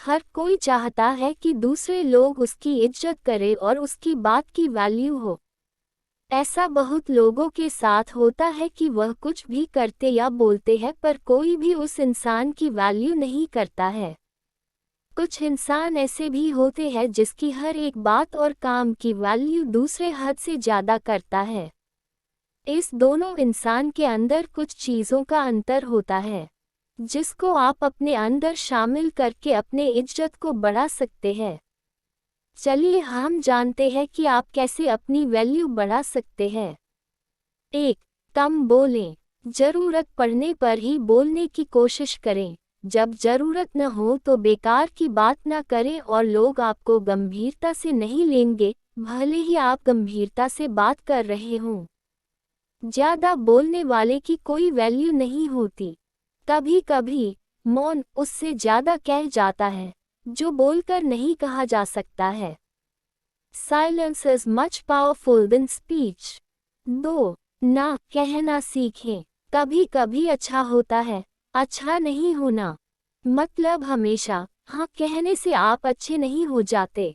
हर कोई चाहता है कि दूसरे लोग उसकी इज्जत करें और उसकी बात की वैल्यू हो। ऐसा बहुत लोगों के साथ होता है कि वह कुछ भी करते या बोलते हैं पर कोई भी उस इंसान की वैल्यू नहीं करता है। कुछ इंसान ऐसे भी होते हैं जिसकी हर एक बात और काम की वैल्यू दूसरे हद से ज़्यादा करता है। इस दोनों इंसान के अंदर कुछ चीज़ों का अंतर होता है, जिसको आप अपने अंदर शामिल करके अपने इज्जत को बढ़ा सकते हैं। चलिए हम जानते हैं कि आप कैसे अपनी वैल्यू बढ़ा सकते हैं। 1. कम बोलें। ज़रूरत पड़ने पर ही बोलने की कोशिश करें। जब ज़रूरत न हो तो बेकार की बात न करें और लोग आपको गंभीरता से नहीं लेंगे, भले ही आप गंभीरता से बात कर रहे हों। ज़्यादा बोलने वाले की कोई वैल्यू नहीं होती। कभी कभी मौन उससे ज़्यादा कह जाता है, जो बोलकर नहीं कहा जा सकता है। Silence is much powerful than speech. 2. ना कहना सीखें। कभी कभी अच्छा होता है, अच्छा नहीं होना। मतलब हमेशा हाँ कहने से आप अच्छे नहीं हो जाते।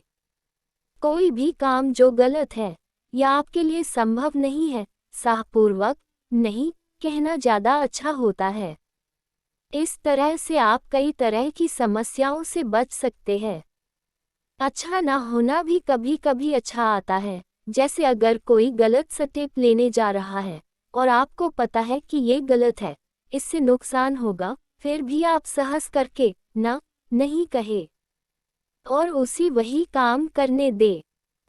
कोई भी काम जो गलत है या आपके लिए संभव नहीं है, साहपूर्वक नहीं कहना ज़्यादा अच्छा होता है। इस तरह से आप कई तरह की समस्याओं से बच सकते हैं। अच्छा ना होना भी कभी कभी अच्छा आता है, जैसे अगर कोई गलत स्टेप लेने जा रहा है और आपको पता है कि ये गलत है, इससे नुकसान होगा, फिर भी आप साहस करके ना नहीं कहे और वही काम करने दे,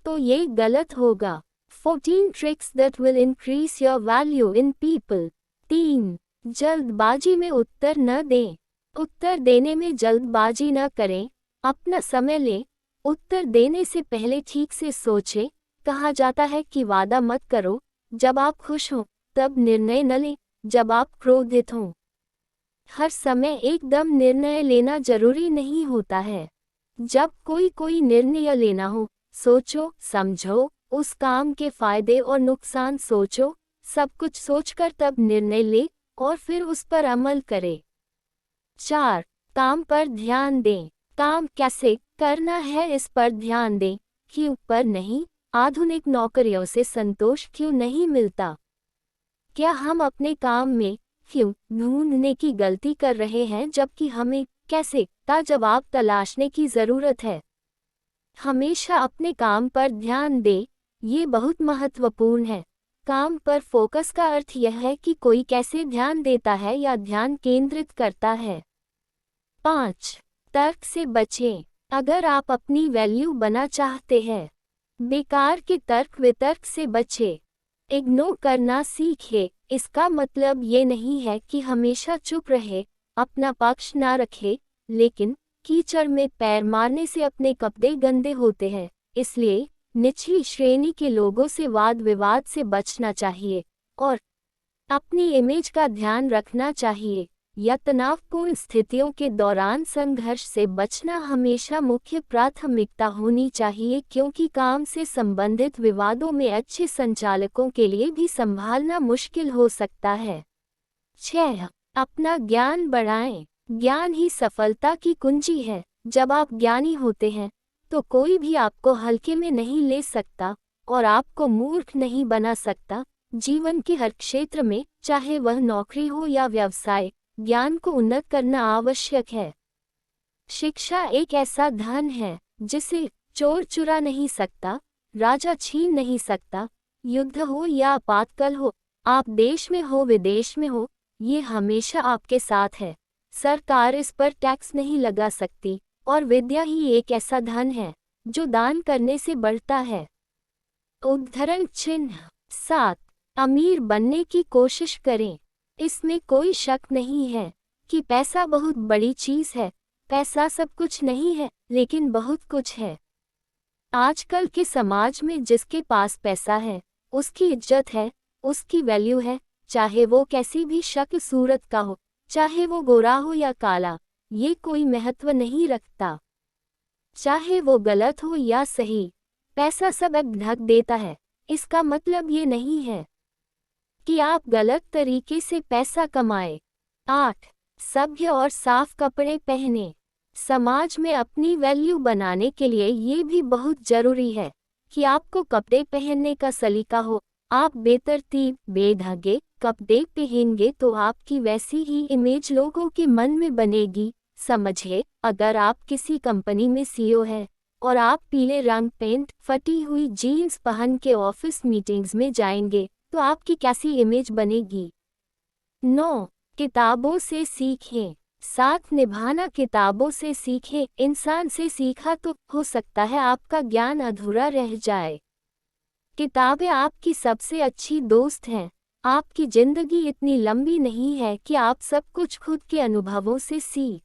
तो ये गलत होगा। 14 tricks that will increase your value in people. 3. जल्दबाजी में उत्तर न दें। उत्तर देने में जल्दबाजी न करें, अपना समय लें। उत्तर देने से पहले ठीक से सोचें। कहा जाता है कि वादा मत करो जब आप खुश हों, तब निर्णय न लें जब आप क्रोधित हों। हर समय एकदम निर्णय लेना जरूरी नहीं होता है। जब कोई निर्णय लेना हो, सोचो समझो, उस काम के फायदे और नुकसान सोचो, सब कुछ सोचकर तब निर्णय ले और फिर उस पर अमल करें। 4. काम पर ध्यान दें। काम कैसे करना है इस पर ध्यान दें, क्यों पर नहीं। आधुनिक नौकरियों से संतोष क्यों नहीं मिलता? क्या हम अपने काम में क्यों ढूंढने की गलती कर रहे हैं जबकि हमें कैसे का जवाब तलाशने की ज़रूरत है? हमेशा अपने काम पर ध्यान दें, ये बहुत महत्वपूर्ण है। काम पर फोकस का अर्थ यह है कि कोई कैसे ध्यान देता है या ध्यान केंद्रित करता है। 5. तर्क से बचें। अगर आप अपनी वैल्यू बना चाहते हैं, बेकार के तर्क वितर्क से बचें। इग्नोर करना सीखें। इसका मतलब ये नहीं है कि हमेशा चुप रहे, अपना पक्ष ना रखे, लेकिन कीचड़ में पैर मारने से अपने कपड़े गंदे होते हैं, इसलिए निचली श्रेणी के लोगों से वाद विवाद से बचना चाहिए और अपनी इमेज का ध्यान रखना चाहिए या तनावपूर्ण स्थितियों के दौरान संघर्ष से बचना हमेशा मुख्य प्राथमिकता होनी चाहिए, क्योंकि काम से संबंधित विवादों में अच्छे संचालकों के लिए भी संभालना मुश्किल हो सकता है। 6. अपना ज्ञान बढ़ाएं। ज्ञान ही सफलता की कुंजी है। जब आप ज्ञानी होते हैं तो कोई भी आपको हल्के में नहीं ले सकता और आपको मूर्ख नहीं बना सकता। जीवन के हर क्षेत्र में, चाहे वह नौकरी हो या व्यवसाय, ज्ञान को उन्नत करना आवश्यक है। शिक्षा एक ऐसा धन है जिसे चोर चुरा नहीं सकता, राजा छीन नहीं सकता। युद्ध हो या आपातकाल हो, आप देश में हो विदेश में हो, ये हमेशा आपके साथ है। सरकार इस पर टैक्स नहीं लगा सकती और विद्या ही एक ऐसा धन है जो दान करने से बढ़ता है। उद्धरण चिन्ह। 7. अमीर बनने की कोशिश करें। इसमें कोई शक नहीं है कि पैसा बहुत बड़ी चीज़ है। पैसा सब कुछ नहीं है, लेकिन बहुत कुछ है। आजकल के समाज में जिसके पास पैसा है, उसकी इज्जत है, उसकी वैल्यू है, चाहे वो कैसी भी शक्ल सूरत का हो, चाहे वो गोरा हो या काला, ये कोई महत्व नहीं रखता। चाहे वो गलत हो या सही, पैसा सब ढक देता है। इसका मतलब ये नहीं है कि आप गलत तरीके से पैसा कमाएं। 8. सभ्य और साफ कपड़े पहने। समाज में अपनी वैल्यू बनाने के लिए ये भी बहुत जरूरी है कि आपको कपड़े पहनने का सलीका हो। आप बेतरतीब, बेढंगे कपड़े पहनेंगे तो आपकी वैसी ही इमेज लोगों के मन में बनेगी। समझिए, अगर आप किसी कंपनी में सीईओ हैं और आप पीले रंग पेंट, फटी हुई जीन्स पहन के ऑफिस मीटिंग्स में जाएंगे तो आपकी कैसी इमेज बनेगी। 9. किताबों से सीखें। साथ निभाना। किताबों से सीखें। इंसान से सीखा तो हो सकता है आपका ज्ञान अधूरा रह जाए। किताबें आपकी सबसे अच्छी दोस्त हैं। आपकी जिंदगी इतनी लंबी नहीं है कि आप सब कुछ खुद के अनुभवों से सीख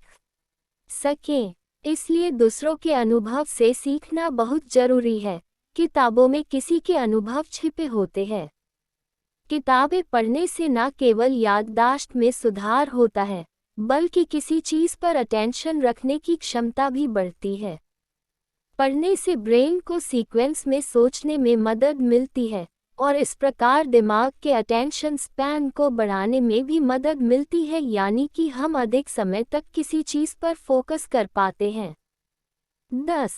सकें, इसलिए दूसरों के अनुभव से सीखना बहुत जरूरी है। किताबों में किसी के अनुभव छिपे होते हैं। किताबें पढ़ने से न केवल याददाश्त में सुधार होता है, बल्कि किसी चीज पर अटेंशन रखने की क्षमता भी बढ़ती है। पढ़ने से ब्रेन को सीक्वेंस में सोचने में मदद मिलती है और इस प्रकार दिमाग के अटेंशन स्पैन को बढ़ाने में भी मदद मिलती है, यानी कि हम अधिक समय तक किसी चीज पर फोकस कर पाते हैं। 10.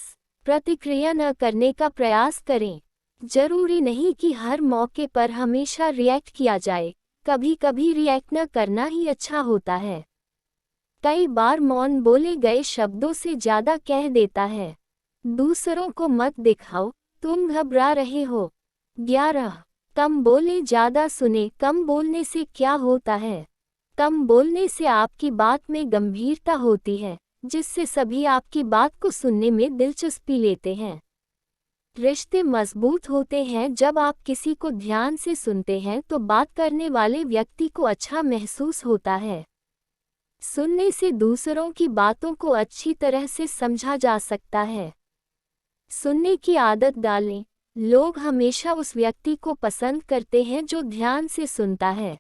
प्रतिक्रिया न करने का प्रयास करें। जरूरी नहीं कि हर मौके पर हमेशा रिएक्ट किया जाए, कभी कभी रिएक्ट न करना ही अच्छा होता है। कई बार मौन बोले गए शब्दों से ज्यादा कह देता है। दूसरों को मत दिखाओ तुम घबरा रहे हो। 11. कम बोले ज्यादा सुने। कम बोलने से क्या होता है? कम बोलने से आपकी बात में गंभीरता होती है, जिससे सभी आपकी बात को सुनने में दिलचस्पी लेते हैं। रिश्ते मजबूत होते हैं जब आप किसी को ध्यान से सुनते हैं तो बात करने वाले व्यक्ति को अच्छा महसूस होता है। सुनने से दूसरों की बातों को अच्छी तरह से समझा जा सकता है। सुनने की आदत डालें। लोग हमेशा उस व्यक्ति को पसंद करते हैं जो ध्यान से सुनता है।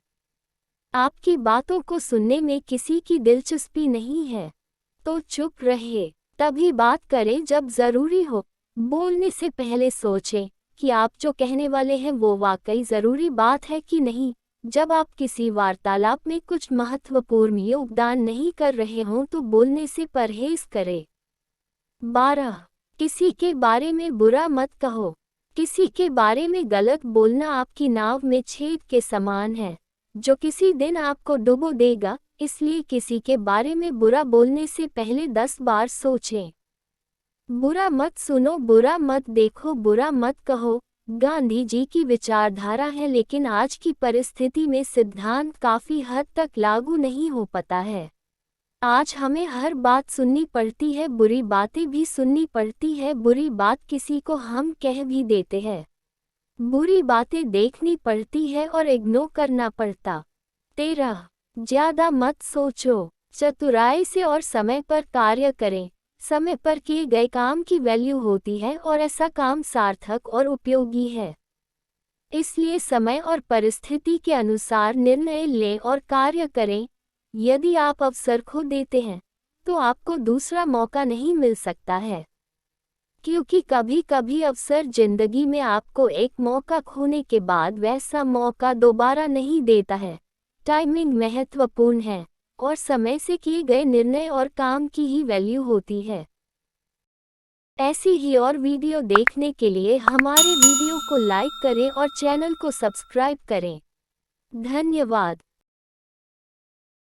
आपकी बातों को सुनने में किसी की दिलचस्पी नहीं है तो चुप रहिए। तभी बात करें जब जरूरी हो। बोलने से पहले सोचें कि आप जो कहने वाले हैं वो वाकई जरूरी बात है कि नहीं। जब आप किसी वार्तालाप में कुछ महत्वपूर्ण योगदान नहीं कर रहे हों तो बोलने से परहेज करें। 12. किसी के बारे में बुरा मत कहो। किसी के बारे में गलत बोलना आपकी नाव में छेद के समान है, जो किसी दिन आपको डुबो देगा। इसलिए किसी के बारे में बुरा बोलने से पहले 10 बार सोचें। बुरा मत सुनो, बुरा मत देखो, बुरा मत कहो गांधी जी की विचारधारा है, लेकिन आज की परिस्थिति में सिद्धांत काफी हद तक लागू नहीं हो पाता है। आज हमें हर बात सुननी पड़ती है, बुरी बातें भी सुननी पड़ती है। बुरी बात किसी को हम कह भी देते हैं। बुरी बातें देखनी पड़ती है और इग्नोर करना पड़ता। 13. ज्यादा मत सोचो। चतुराई से और समय पर कार्य करें। समय पर किए गए काम की वैल्यू होती है और ऐसा काम सार्थक और उपयोगी है। इसलिए समय और परिस्थिति के अनुसार निर्णय लें और कार्य करें। यदि आप अवसर खो देते हैं तो आपको दूसरा मौका नहीं मिल सकता है, क्योंकि कभी कभी अवसर जिंदगी में आपको एक मौका खोने के बाद वैसा मौका दोबारा नहीं देता है। टाइमिंग महत्वपूर्ण है और समय से किए गए निर्णय और काम की ही वैल्यू होती है। ऐसी ही और वीडियो देखने के लिए हमारे वीडियो को लाइक करें और चैनल को सब्सक्राइब करें। धन्यवाद।